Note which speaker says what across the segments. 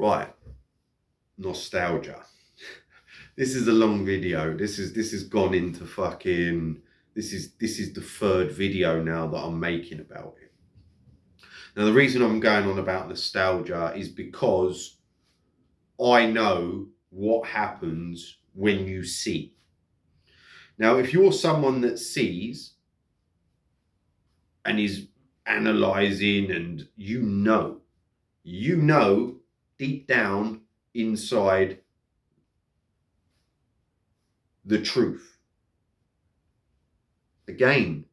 Speaker 1: Right, nostalgia. This is a long video. This is gone into fucking. This is the third video now that I'm making about it. Now the reason I'm going on about nostalgia is because I know what happens when you see. Now, if you're someone that sees and is analysing and you know deep down inside the truth. Again,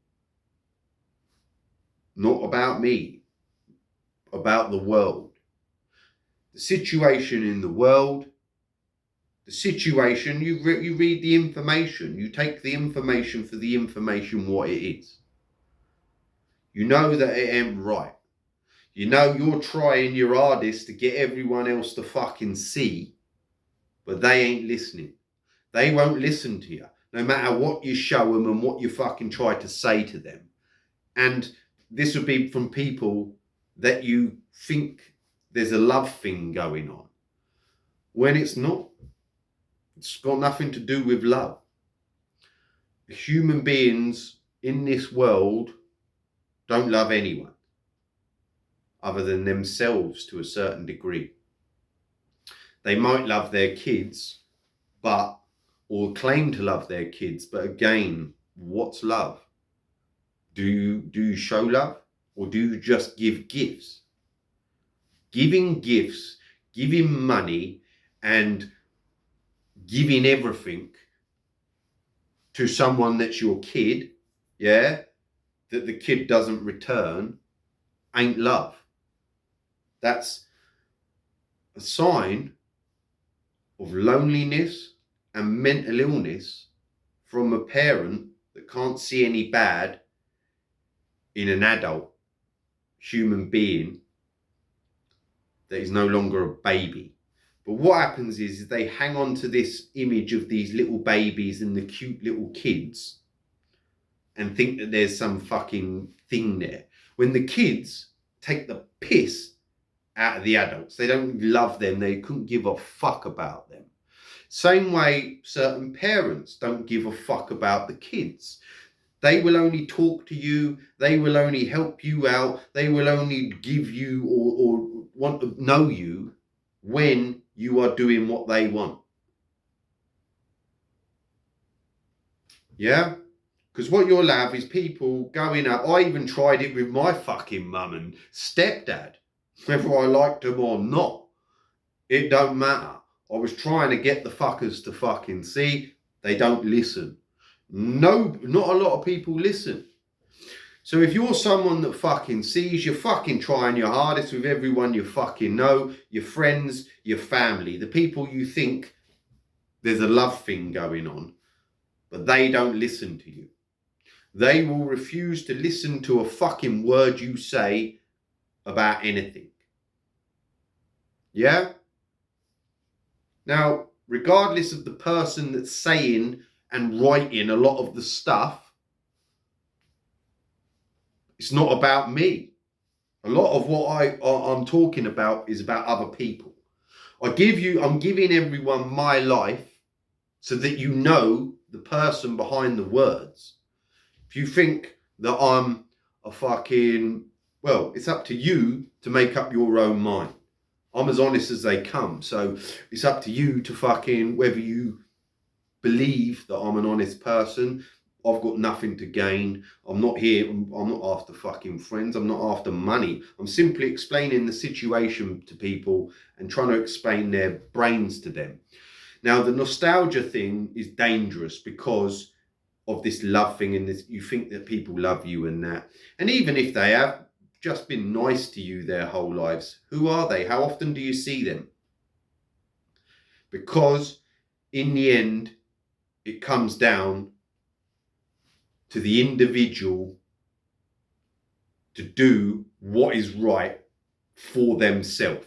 Speaker 1: not about me, about the world. The situation in the world, the situation, you read the information, you take the information for the information what it is. You know that it ain't right. You know you're trying your hardest to get everyone else to fucking see, but they ain't listening. They won't listen to you, no matter what you show them and what you fucking try to say to them. And this would be from people that you think there's a love thing going on, when it's not. It's got nothing to do with love. Human beings in this world don't love anyone other than themselves to a certain degree. They might love their kids, or claim to love their kids, but again, what's love? Do you show love, or do you just give gifts? Giving gifts, giving money, and giving everything to someone that's your kid, that the kid doesn't return, ain't love. That's a sign of loneliness and mental illness from a parent that can't see any bad in an adult human being that is no longer a baby. But what happens is they hang on to this image of these little babies and the cute little kids and think that there's some fucking thing there. When the kids take the piss out of the adults, they don't love them, they couldn't give a fuck about them. Same way certain parents don't give a fuck about the kids. They will only talk to you, they will only help you out, they will only give you or want to know you when you are doing what they want. Yeah? Because what you'll have is people going out. I even tried it with my fucking mum and stepdad, whether I liked them or not. It don't matter. I was trying to get the fuckers to fucking see. They don't listen. No, not a lot of people listen. So if you're someone that fucking sees, you're fucking trying your hardest with everyone you fucking know, your friends, your family, the people you think there's a love thing going on, but they don't listen to you. They will refuse to listen to a fucking word you say about anything. Yeah? Now, regardless of the person that's saying and writing a lot of the stuff, it's not about me. A lot of what I'm talking about is about other people. I'm giving everyone my life so that you know the person behind the words. If you think that I'm a fucking, well, it's up to you to make up your own mind. I'm as honest as they come. So it's up to you to fucking, whether you believe that I'm an honest person. I've got nothing to gain. I'm not here. I'm not after fucking friends. I'm not after money. I'm simply explaining the situation to people and trying to explain their brains to them. Now, the nostalgia thing is dangerous because of this love thing, and this, you think that people love you and that. And even if they have just been nice to you their whole lives, who are they? How often do you see them? Because in the end, it comes down to the individual to do what is right for themselves.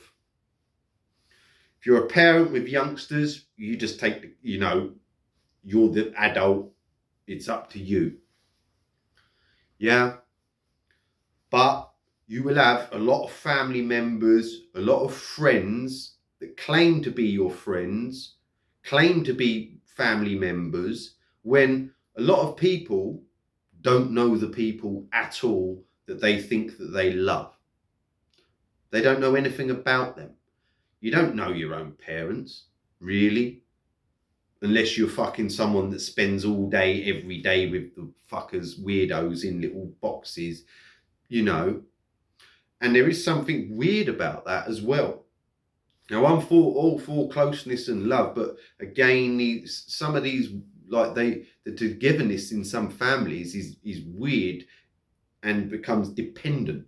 Speaker 1: If you're a parent with youngsters, you just take, you're the adult. It's up to you. Yeah. But you will have a lot of family members, a lot of friends that claim to be your friends, claim to be family members, when a lot of people don't know the people at all that they think that they love. They don't know anything about them. You don't know your own parents, really. Unless you're fucking someone that spends all day, every day with the fuckers, weirdos in little boxes, you know. And there is something weird about that as well. Now, I'm all for closeness and love, but again, some of these, like the togetherness in some families is weird and becomes dependent.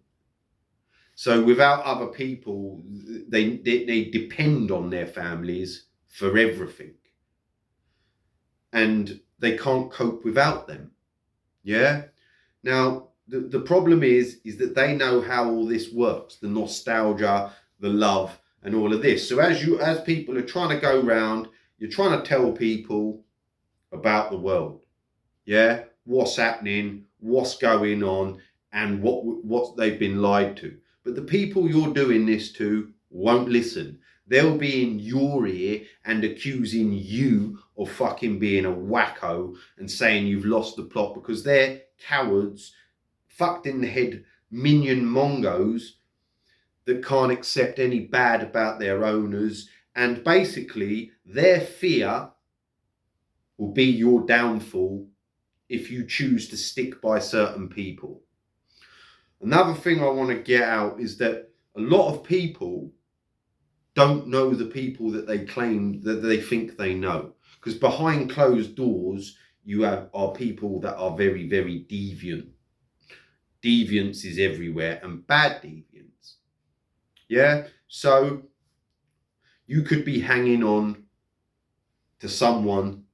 Speaker 1: So without other people, they depend on their families for everything. And they can't cope without them. Yeah? Now, the problem is that they know how all this works, the nostalgia, the love, and all of this. So as people are trying to go round, you're trying to tell people about the world. Yeah? What's happening, what's going on, and what they've been lied to. But the people you're doing this to won't listen. They'll be in your ear and accusing you of fucking being a wacko and saying you've lost the plot because they're cowards, fucked in the head minion mongos that can't accept any bad about their owners. And basically their fear will be your downfall if you choose to stick by certain people. Another thing I want to get out is that a lot of people don't know the people that they claim that they think they know. Because behind closed doors, are people that are very, very deviant. Deviance is everywhere, and bad deviance. Yeah? So you could be hanging on to someone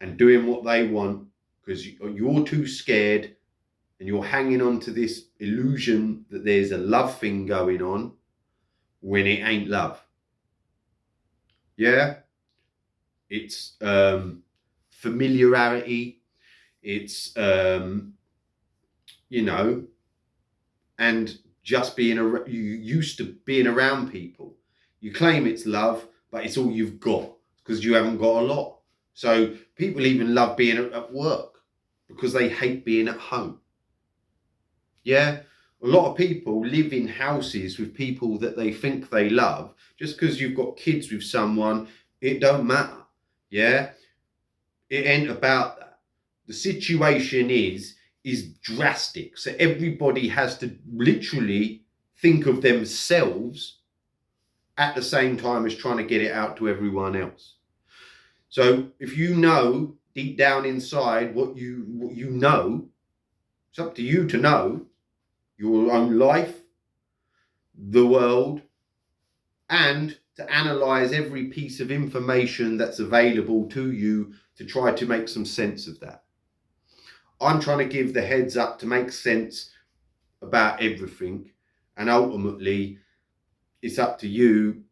Speaker 1: and doing what they want because you're too scared, and you're hanging on to this illusion that there's a love thing going on when it ain't love. Yeah? It's familiarity. It's, you know, and just you used to being around people. You claim it's love, but it's all you've got because you haven't got a lot. So people even love being at work because they hate being at home. Yeah, a lot of people live in houses with people that they think they love. Just because you've got kids with someone, it don't matter. Yeah, it ain't about that. The situation is drastic. So everybody has to literally think of themselves at the same time as trying to get it out to everyone else. So if you know deep down inside what you know, it's up to you to know your own life, the world, and to analyze every piece of information that's available to you to try to make some sense of that. I'm trying to give the heads up to make sense about everything, and ultimately it's up to you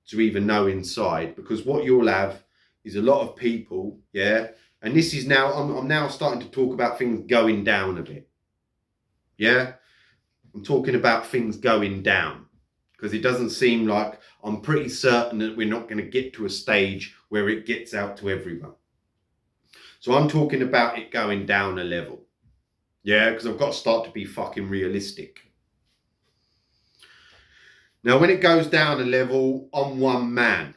Speaker 1: to even know inside, because what you'll have is a lot of people, yeah, and this is now, I'm now starting to talk about things going down a bit, yeah. I'm talking about things going down because it doesn't seem like, I'm pretty certain that we're not going to get to a stage where it gets out to everyone. So I'm talking about it going down a level. Yeah, because I've got to start to be fucking realistic. Now, when it goes down a level, I'm one man.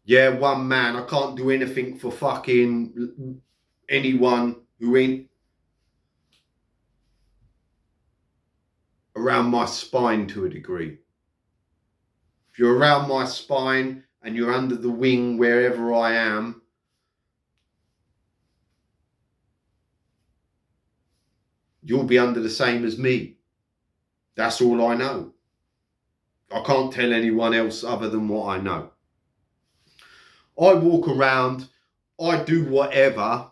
Speaker 1: Yeah, one man. I can't do anything for fucking anyone who ain't around my spine to a degree. If you're around my spine and you're under the wing wherever I am, you'll be under the same as me. That's all I know. I can't tell anyone else other than what I know. I walk around, I do whatever,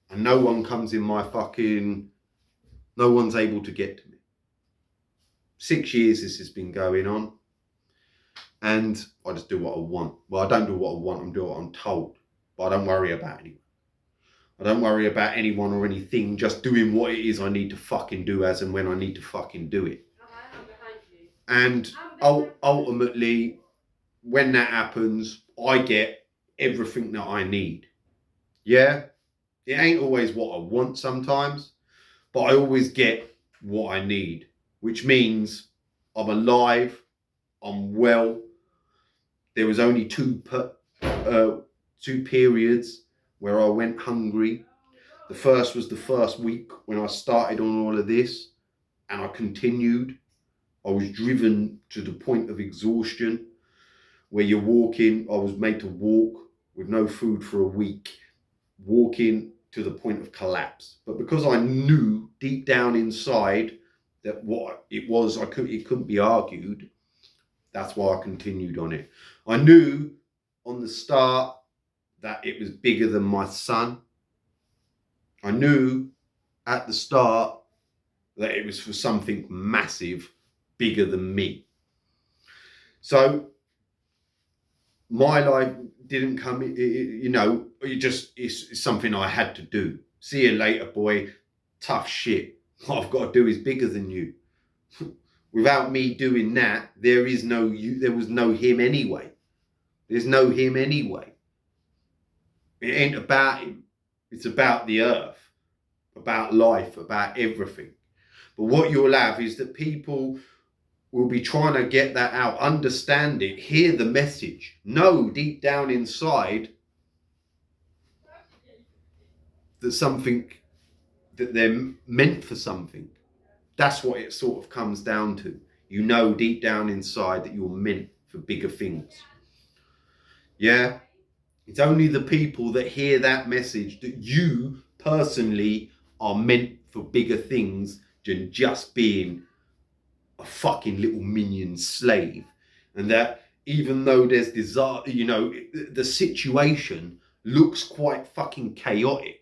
Speaker 1: and no one comes in my fucking, no one's able to get to me. 6 years this has been going on, and I just do what I want. Well, I don't do what I want, I'm doing what I'm told, but I don't worry about anyone. I don't worry about anyone or anything, just doing what it is I need to fucking do as and when I need to fucking do it. And ultimately, when that happens, I get everything that I need. Yeah, it ain't always what I want sometimes, but I always get what I need, which means I'm alive, I'm well. There was only two periods where I went hungry. The first was the first week when I started on all of this, and I continued. I was driven to the point of exhaustion where you're walking. I was made to walk with no food for a week, walking to the point of collapse. But because I knew deep down inside that what it was, it couldn't be argued. That's why I continued on it. I knew on the start that it was bigger than my son. I knew at the start that it was for something massive, bigger than me. So my life didn't come, it's something I had to do. See you later, boy. Tough shit. What I've got to do is bigger than you. Without me doing that, there was no him anyway. There's no him anyway. It ain't about him. It's about the earth, about life, about everything. But what you'll have is that people will be trying to get that out, understand it, hear the message, know deep down inside that they're meant for something. That's what it sort of comes down to. You know deep down inside that you're meant for bigger things. Yeah? It's only the people that hear that message that you personally are meant for bigger things than just being a fucking little minion slave. And that even though there's desire, the situation looks quite fucking chaotic,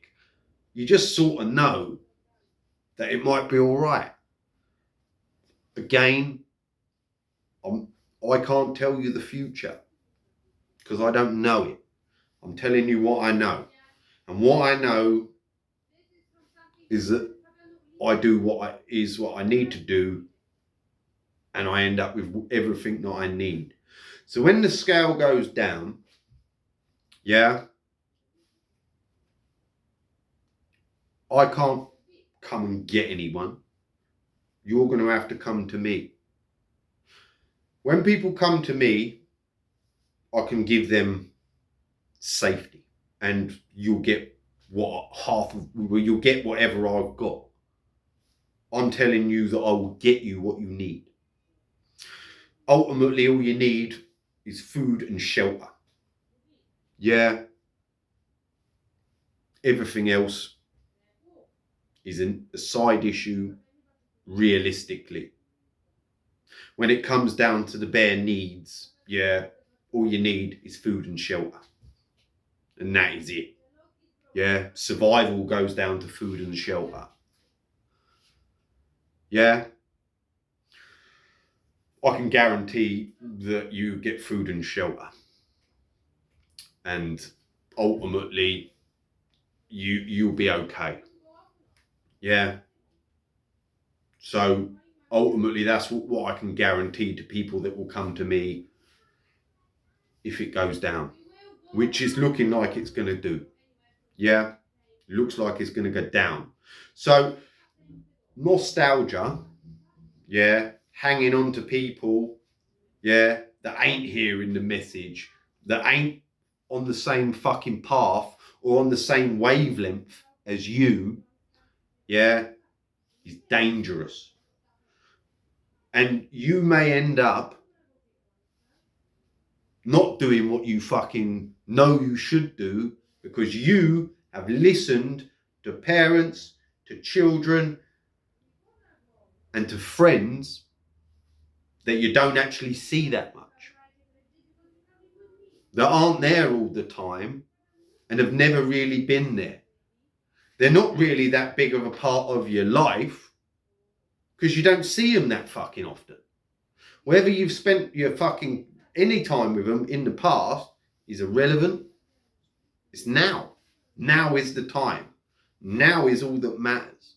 Speaker 1: you just sort of know that it might be all right. Again, I can't tell you the future because I don't know it. I'm telling you what I know. And what I know is that I do what I need to do, and I end up with everything that I need. So when the scale goes down, yeah, I can't come and get anyone. You're going to have to come to me. When people come to me, I can give them safety, and you'll get you'll get whatever I've got. I'm telling you that I will get you what you need. Ultimately, all you need is food and shelter. Yeah. Everything else is a side issue, realistically. When it comes down to the bare needs, yeah, all you need is food and shelter. And that is it. Yeah, survival goes down to food and shelter. Yeah. I can guarantee that you get food and shelter. And ultimately, you'll be okay. Yeah. So ultimately, that's what I can guarantee to people that will come to me if it goes down, which is looking like it's going to do. Yeah, looks like it's going to go down. So nostalgia, yeah, hanging on to people, yeah, that ain't hearing the message, that ain't on the same fucking path or on the same wavelength as you, yeah, is dangerous. And you may end up not doing what you fucking know you should do because you have listened to parents, to children, and to friends that you don't actually see that much, that aren't there all the time and have never really been there. They're not really that big of a part of your life because you don't see them that fucking often. Whether you've spent your fucking any time with them in the past is irrelevant. It's now. Now is the time. Now is all that matters.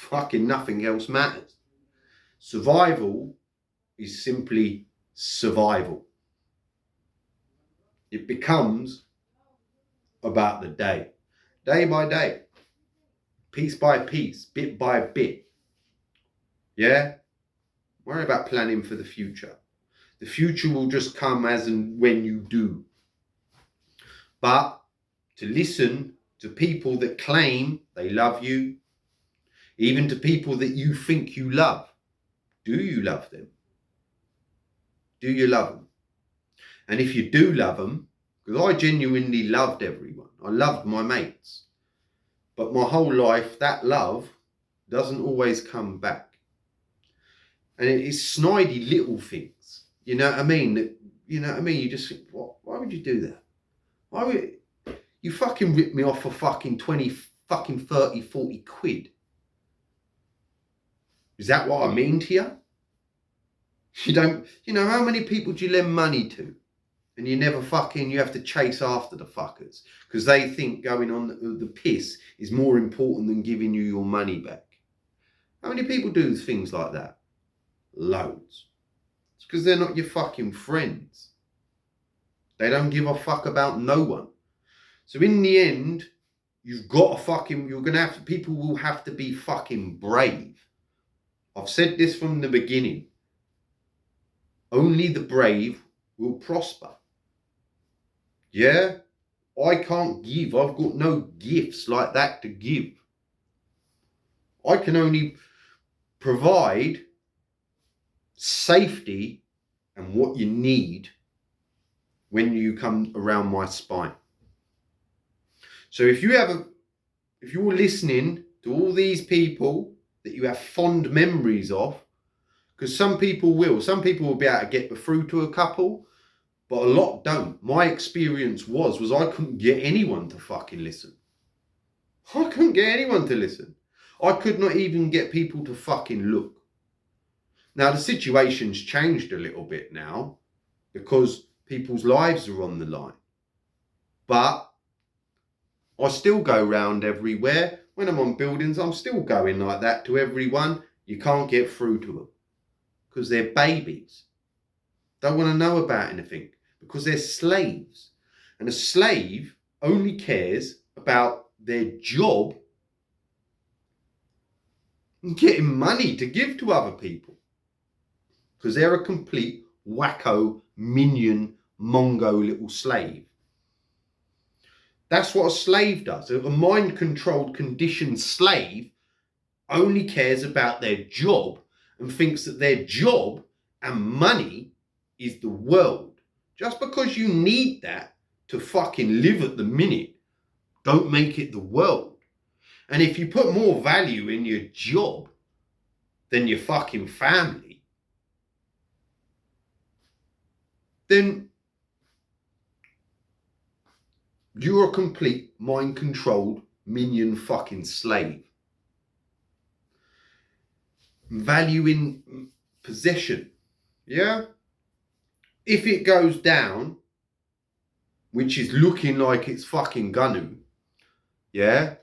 Speaker 1: Fucking nothing else matters. Survival is simply survival. It becomes about the day by day, piece by piece, bit by bit. Yeah? Worry about planning for the future. The future will just come as and when you do. But to listen to people that claim they love you, even to people that you think you love, do you love them? Do you love them? And if you do love them, because I genuinely loved everyone. I loved my mates. But my whole life, that love doesn't always come back. And it's snidey little things. You know what I mean? You know what I mean? You just think, what? Why would you do that? Why would you fucking rip me off for fucking 20, fucking 30, 40 quid? Is that what I mean to you? You don't, you know, how many people do you lend money to? And you never fucking, you have to chase after the fuckers because they think going on the piss is more important than giving you your money back. How many people do things like that? Loads. It's because they're not your fucking friends. They don't give a fuck about no one. So in the end, you've got to fucking, you're going to have to, people will have to be fucking brave. I've said this from the beginning. Only the brave will prosper. Yeah, I can't give. I've got no gifts like that to give. I can only provide safety and what you need when you come around my spine. So if you're listening to all these people that you have fond memories of, because some people will be able to get through to a couple, but a lot don't. My experience was I couldn't get anyone to fucking listen. I couldn't get anyone to listen. I could not even get people to fucking look. Now, the situation's changed a little bit now because people's lives are on the line. But I still go round everywhere. When I'm on buildings, I'm still going like that to everyone. You can't get through to them because they're babies. Don't want to know about anything because they're slaves. And a slave only cares about their job and getting money to give to other people because they're a complete wacko, minion, mongo little slave. That's what a slave does. A mind-controlled, conditioned slave only cares about their job and thinks that their job and money is the world. Just because you need that to fucking live at the minute, don't make it the world. And if you put more value in your job than your fucking family, then you're a complete mind-controlled minion fucking slave. Value in possession. Yeah? If it goes down, which is looking like it's fucking gonna, yeah,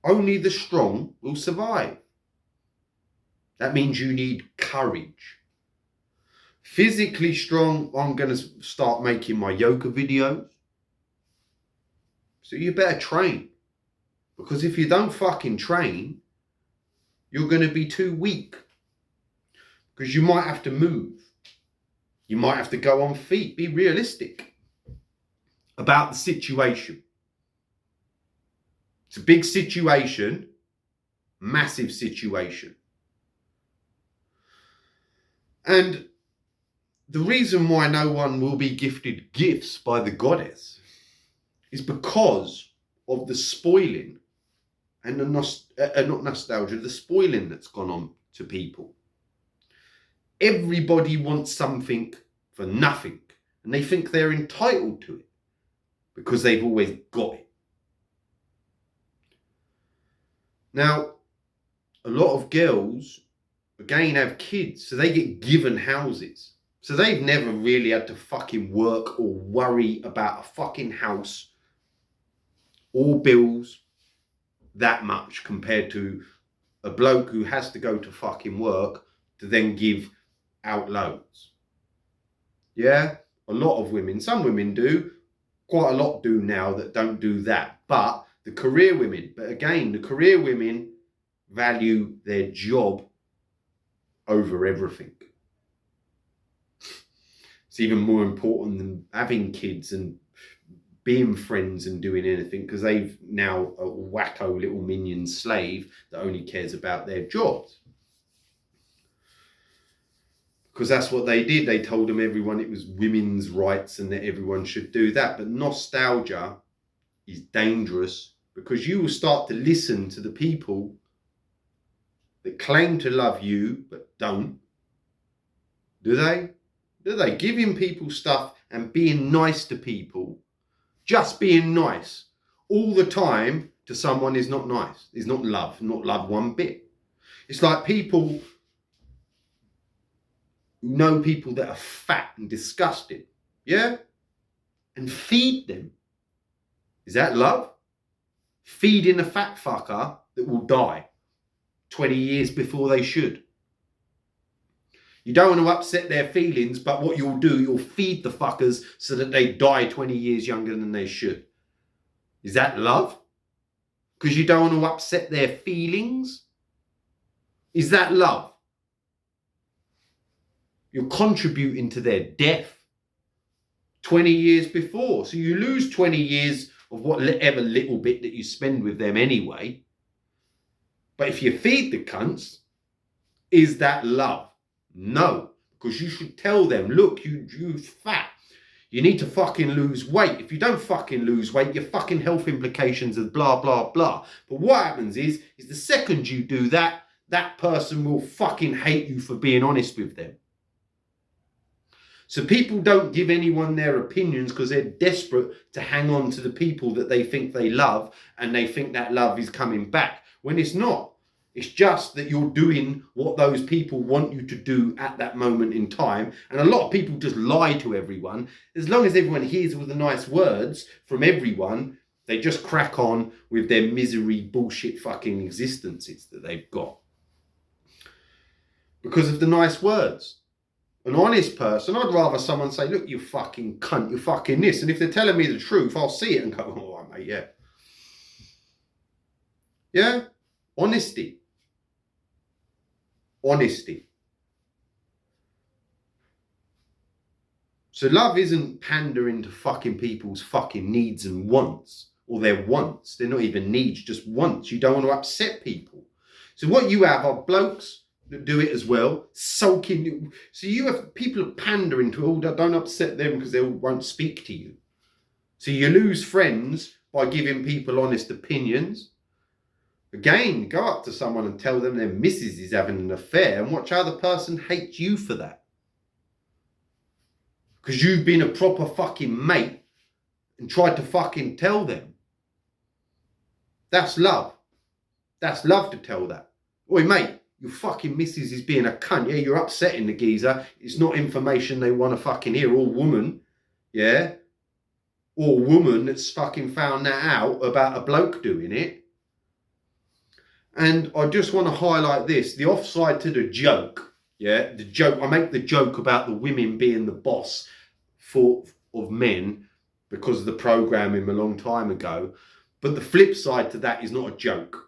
Speaker 1: only the strong will survive. That means you need courage. Physically strong, I'm going to start making my yoga videos. So you better train. Because if you don't fucking train, you're going to be too weak. Because you might have to move. You might have to go on feet. Be realistic about the situation. It's a big situation, massive situation. And the reason why no one will be gifted gifts by the goddess is because of the spoiling and the not nostalgia, the spoiling that's gone on to people. Everybody wants something for nothing, and they think they're entitled to it because they've always got it. Now, a lot of girls, again, have kids, so they get given houses. So they've never really had to fucking work or worry about a fucking house or bills that much compared to a bloke who has to go to fucking work to then give out loads. Yeah, a lot of women, some women do, quite a lot do now that don't do that. But the career women, the career women value their job over everything. It's even more important than having kids and being friends and doing anything, because they've now a wacko little minion slave that only cares about their jobs. Because that's what they did. They told them everyone it was women's rights and that everyone should do that. But nostalgia is dangerous, because you will start to listen to the people that claim to love you but don't. Do they? Do they? Giving people stuff and being nice to people, just being nice all the time to someone is not nice. Is not love one bit. It's like people who know people that are fat and disgusting, yeah? And feed them. Is that love? Feeding a fat fucker that will die 20 years before they should. You don't want to upset their feelings, but what you'll do, you'll feed the fuckers so that they die 20 years younger than they should. Is that love? Because you don't want to upset their feelings? Is that love? You're contributing to their death 20 years before. So you lose 20 years of whatever little bit that you spend with them anyway. But if you feed the cunts, is that love? No, because you should tell them, look, you fat. You need to fucking lose weight. If you don't fucking lose weight, your fucking health implications are blah, blah, blah. But what happens is the second you do that, that person will fucking hate you for being honest with them. So people don't give anyone their opinions because they're desperate to hang on to the people that they think they love, and they think that love is coming back, when it's not. It's just that you're doing what those people want you to do at that moment in time. And a lot of people just lie to everyone. As long as everyone hears all the nice words from everyone, they just crack on with their misery, bullshit fucking existences that they've got. Because of the nice words. An honest person, I'd rather someone say, look, you fucking cunt, you fucking this. And if they're telling me the truth, I'll see it and go, all right, mate, yeah. Yeah? Honesty. Honesty. So love isn't pandering to fucking people's fucking needs and wants, or their wants. They're not even needs, just wants. You don't want to upset people. So what you have are blokes that do it as well, sulking. So you have people pandering to all that, don't upset them because they won't speak to you. So you lose friends by giving people honest opinions. Again, go up to someone and tell them their missus is having an affair and watch how the person hates you for that. Because you've been a proper fucking mate and tried to fucking tell them. That's love. That's love to tell that. Oi, mate, your fucking missus is being a cunt. Yeah, you're upsetting the geezer. It's not information they want to fucking hear. Or woman, yeah? Or woman that's fucking found that out about a bloke doing it. And I just want to highlight this, the offside to the joke, yeah? The joke, I make the joke about the women being the boss of men because of the programming a long time ago. But the flip side to that is not a joke.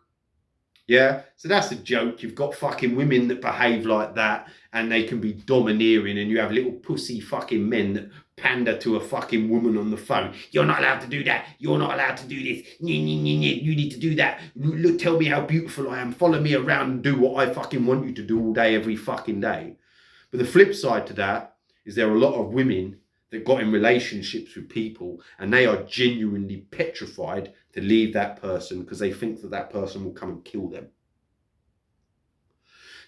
Speaker 1: Yeah? So that's a joke. You've got fucking women that behave like that and they can be domineering, and you have little pussy fucking men that pander to a fucking woman on the phone. You're not allowed to do that. You're not allowed to do this. You need to do that. Look, tell me how beautiful I am. Follow me around and do what I fucking want you to do all day, every fucking day. But the flip side to that is there are a lot of women that got in relationships with people and they are genuinely petrified to leave that person because they think that that person will come and kill them.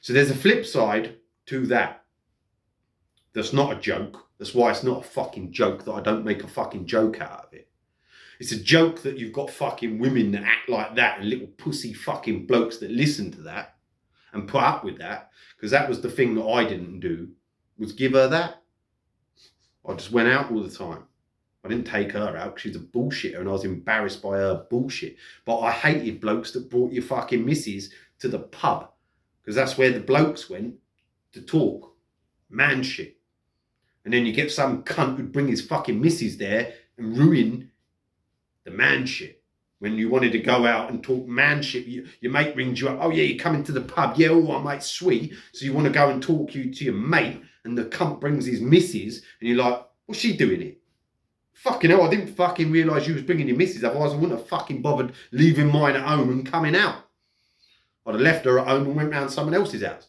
Speaker 1: So there's a flip side to that. That's not a joke. That's why it's not a fucking joke that I don't make a fucking joke out of it. It's a joke that you've got fucking women that act like that and little pussy fucking blokes that listen to that and put up with that, because that was the thing that I didn't do, was give her that. I just went out all the time. I didn't take her out because she's a bullshitter and I was embarrassed by her bullshit. But I hated blokes that brought your fucking missus to the pub, because that's where the blokes went to talk. Man shit. And then you get some cunt who'd bring his fucking missus there and ruin the man shit. When you wanted to go out and talk man shit, your mate rings you up. Oh yeah, you're coming to the pub. Yeah, all right, mate, sweet. So you want to go and talk to your mate, and the cunt brings his missus, and you're like, what's she doing it? Fucking hell, I didn't fucking realise you was bringing your missus. Otherwise I wouldn't have fucking bothered leaving mine at home and coming out. I'd have left her at home and went round someone else's house.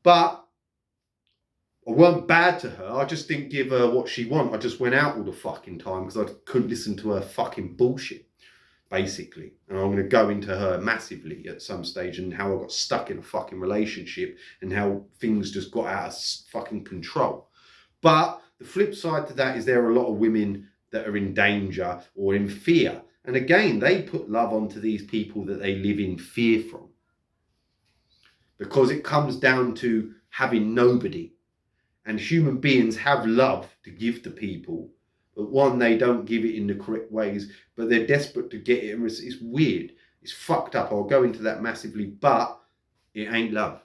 Speaker 1: But I weren't bad to her. I just didn't give her what she wanted. I just went out all the fucking time because I couldn't listen to her fucking bullshit, basically. And I'm going to go into her massively at some stage and how I got stuck in a fucking relationship and how things just got out of fucking control. But the flip side to that is there are a lot of women that are in danger or in fear. And again, they put love onto these people that they live in fear from. Because it comes down to having nobody. And human beings have love to give to people. But one, they don't give it in the correct ways. But they're desperate to get it. It's weird. It's fucked up. I'll go into that massively. But it ain't love.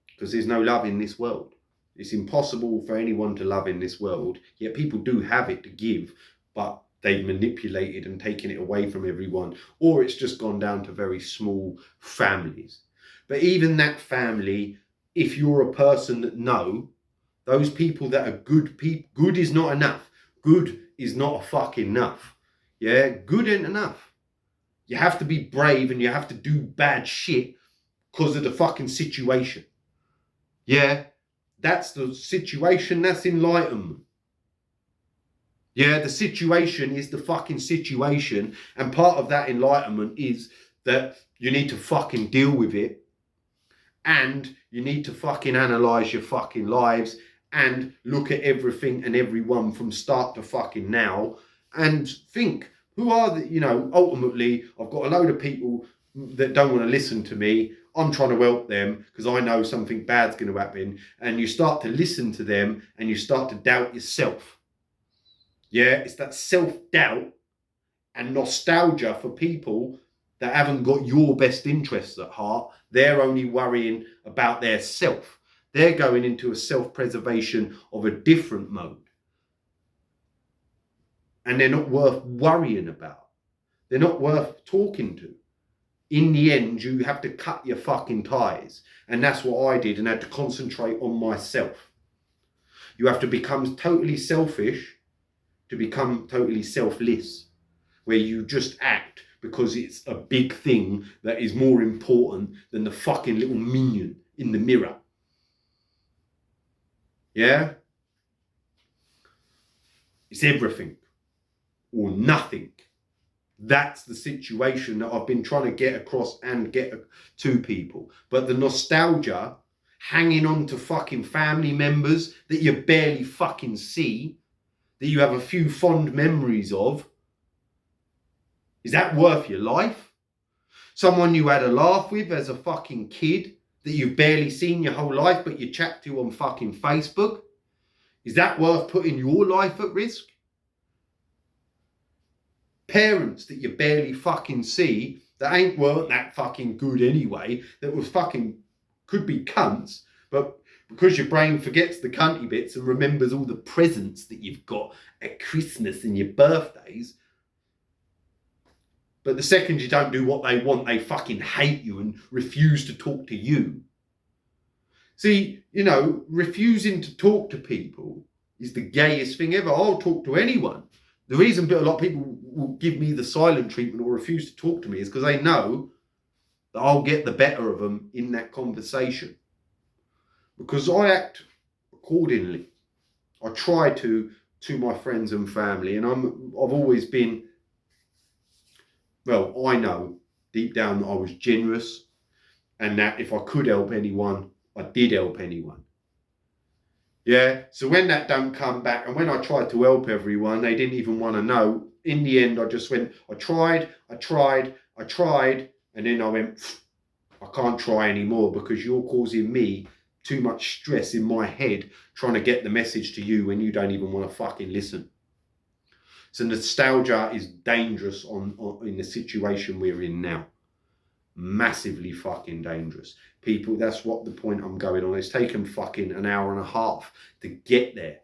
Speaker 1: Because there's no love in this world. It's impossible for anyone to love in this world. Yet people do have it to give. But they've manipulated and taken it away from everyone. Or it's just gone down to very small families. But even that family, if you're a person that those people that are good people, good is not enough. Good is not a fucking enough. Yeah, good ain't enough. You have to be brave and you have to do bad shit because of the fucking situation. Yeah, that's the situation, that's enlightenment. Yeah, the situation is the fucking situation. And part of that enlightenment is that you need to fucking deal with it. And you need to fucking analyse your fucking lives and look at everything and everyone from start to fucking now and think, who are the, ultimately, I've got a load of people that don't want to listen to me. I'm trying to help them because I know something bad's going to happen. And you start to listen to them and you start to doubt yourself. Yeah, it's that self-doubt and nostalgia for people that haven't got your best interests at heart. They're only worrying about their self. They're going into a self-preservation of a different mode. And they're not worth worrying about. They're not worth talking to. In the end, you have to cut your fucking ties. And that's what I did and had to concentrate on myself. You have to become totally selfish to become totally selfless, where you just act because it's a big thing that is more important than the fucking little minion in the mirror. Yeah? It's everything or nothing. That's the situation that I've been trying to get across and get to people. But the nostalgia, hanging on to fucking family members that you barely fucking see, that you have a few fond memories of, is that worth your life? Someone you had a laugh with as a fucking kid that you've barely seen your whole life but you chat to on fucking Facebook? Is that worth putting your life at risk? Parents that you barely fucking see that weren't that fucking good anyway, that was fucking, could be cunts, but because your brain forgets the cunty bits and remembers all the presents that you've got at Christmas and your birthdays, but the second you don't do what they want, they fucking hate you and refuse to talk to you. See, refusing to talk to people is the gayest thing ever. I'll talk to anyone. The reason a lot of people will give me the silent treatment or refuse to talk to me is because they know that I'll get the better of them in that conversation. Because I act accordingly. I try to my friends and family, and I've always been, well, I know deep down that I was generous and that if I could help anyone, I did help anyone. Yeah, so when that don't come back and when I tried to help everyone, they didn't even want to know. In the end, I just went, I tried, and then I went, I can't try anymore because you're causing me too much stress in my head trying to get the message to you when you don't even want to fucking listen. So nostalgia is dangerous in the situation we're in now. Massively fucking dangerous. People, that's what the point I'm going on. It's taken fucking an hour and a half to get there.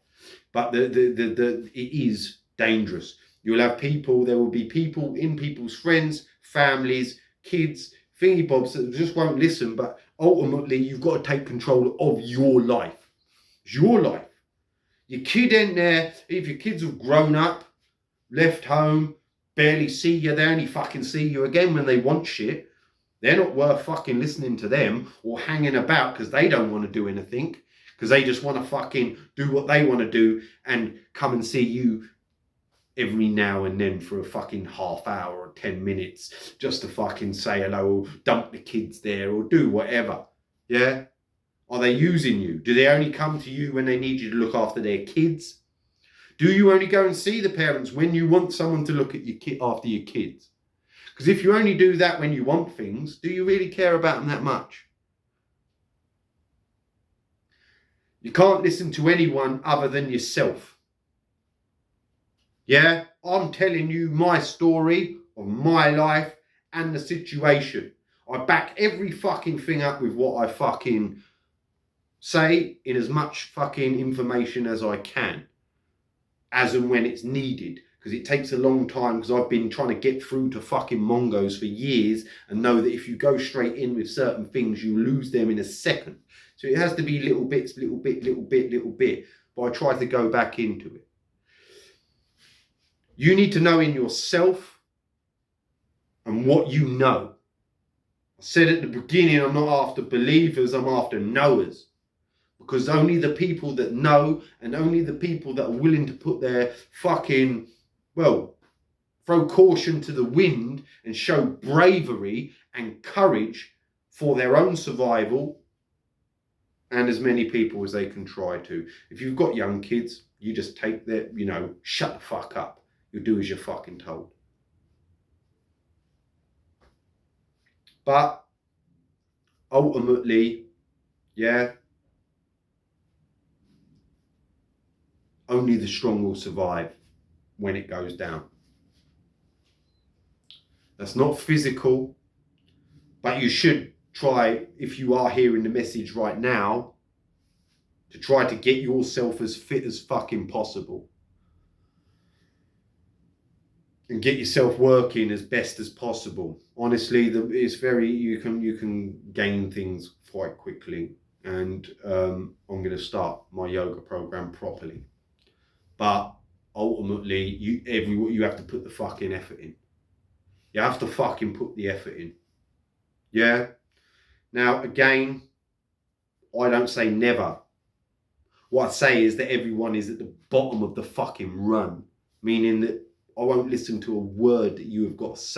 Speaker 1: But it is dangerous. You'll have people, there will be people in people's friends, families, kids, thingy bobs that just won't listen. But ultimately, you've got to take control of your life. It's your life. Your kid ain't there. If your kids have grown up, left home, barely see you, they only fucking see you again when they want shit. They're not worth fucking listening to them or hanging about because they don't want to do anything, because they just want to fucking do what they want to do and come and see you every now and then for a fucking half hour or 10 minutes just to fucking say hello or dump the kids there or do whatever. Yeah? Are they using you? Do they only come to you when they need you to look after their kids? Do you only go and see the parents when you want someone to look at your after your kids? Because if you only do that when you want things, do you really care about them that much? You can't listen to anyone other than yourself. Yeah? I'm telling you my story of my life and the situation. I back every fucking thing up with what I fucking say in as much fucking information as I can, as and when it's needed. Because it takes a long time, because I've been trying to get through to fucking Mongos for years and know that if you go straight in with certain things, you lose them in a second. So it has to be little bits, little bit, little bit, little bit. But I try to go back into it. You need to know in yourself and what you know. I said at the beginning, I'm not after believers, I'm after knowers. Because only the people that know and only the people that are willing to put their fucking, well, throw caution to the wind and show bravery and courage for their own survival and as many people as they can try to. If you've got young kids, you just take their, shut the fuck up. You'll do as you're fucking told. But ultimately, yeah, only the strong will survive when it goes down. That's not physical, but you should try, if you are hearing the message right now, to try to get yourself as fit as fucking possible. And get yourself working as best as possible. Honestly, it's very, you can gain things quite quickly. And I'm going to start my yoga program properly. But ultimately, you have to put the fucking effort in. You have to fucking put the effort in. Yeah? Now, again, I don't say never. What I say is that everyone is at the bottom of the fucking run. Meaning that I won't listen to a word that you have got to say.